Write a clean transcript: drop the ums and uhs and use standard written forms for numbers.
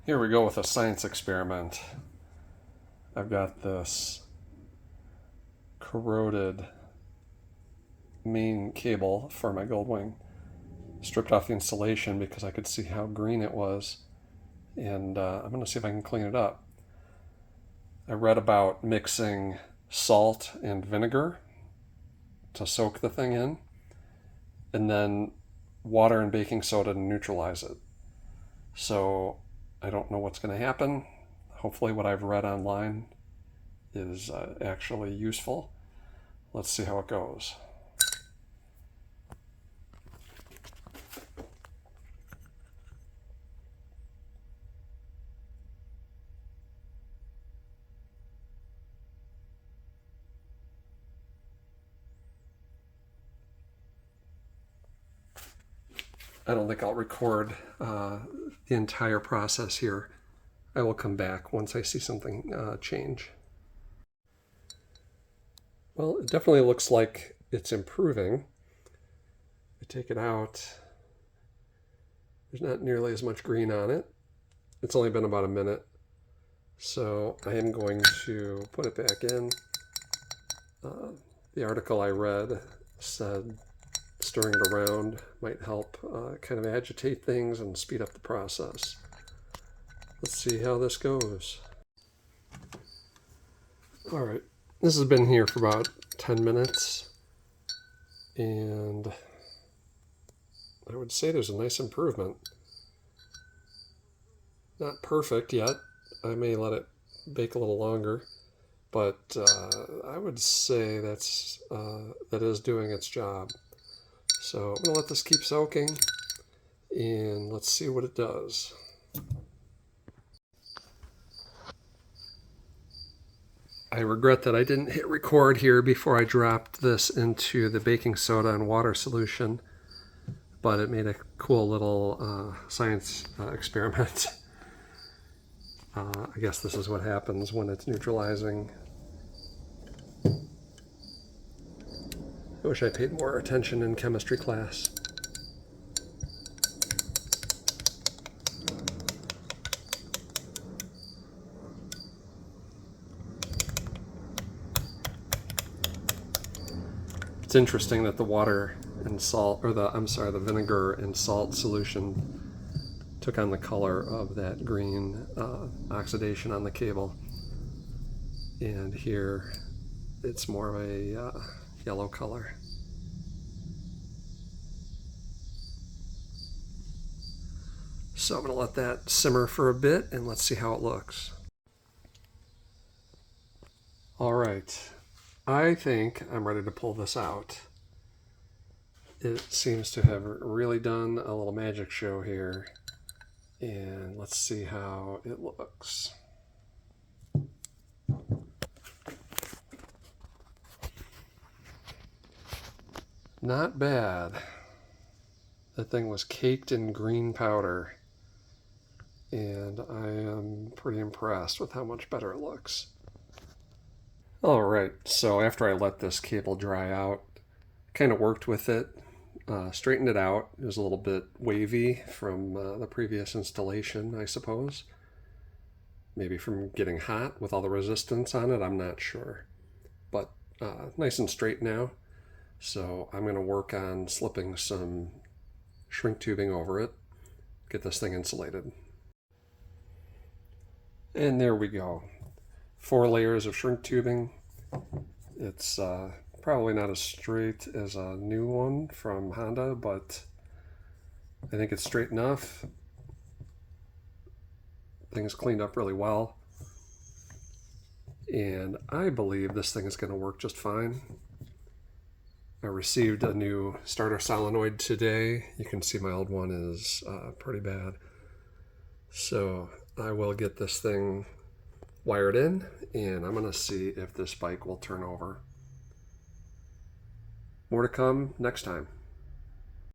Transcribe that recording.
Here we go with a science experiment. I've got this corroded main cable for my Goldwing, stripped off the insulation because I could see how green it was, and I'm going to see if I can clean it up. I read about mixing salt and vinegar to soak the thing in, and then water and baking soda to neutralize it. So I don't know what's going to happen. Hopefully what I've read online is actually useful. Let's see how it goes. I don't think I'll record the entire process here. I will come back once I see something change. Well, it definitely looks like it's improving. I take it out. There's not nearly as much green on it. It's only been about a minute. So I am going to put it back in. The article I read said stirring it around might help kind of agitate things and speed up the process. Let's see how this goes. All right, this has been here for about 10 minutes, and I would say there's a nice improvement. Not perfect yet. I may let it bake a little longer, but I would say that is doing its job. So I'm going to let this keep soaking, and let's see what it does. I regret that I didn't hit record here before I dropped this into the baking soda and water solution, but it made a cool little science experiment. I guess this is what happens when it's neutralizing. I wish I paid more attention in chemistry class. It's interesting that the water and salt, or the vinegar and salt solution took on the color of that green oxidation on the cable. And here it's more of a yellow color. So I'm going to let that simmer for a bit and let's see how it looks. All right, I think I'm ready to pull this out. It seems to have really done a little magic show here, and let's see how it looks. Not bad. That thing was caked in green powder, and I am pretty impressed with how much better it looks. All right, so after I let this cable dry out, kind of worked with it, straightened it out. It was a little bit wavy from the previous installation, I suppose. Maybe from getting hot with all the resistance on it, I'm not sure. But nice and straight now. So I'm going to work on slipping some shrink tubing over it, get this thing insulated. And there we go. 4 layers of shrink tubing. It's probably not as straight as a new one from Honda, but I think it's straight enough. Things cleaned up really well. And I believe this thing is going to work just fine. I received a new starter solenoid today. You can see my old one is pretty bad. So I will get this thing wired in, and I'm going to see if this bike will turn over. More to come next time.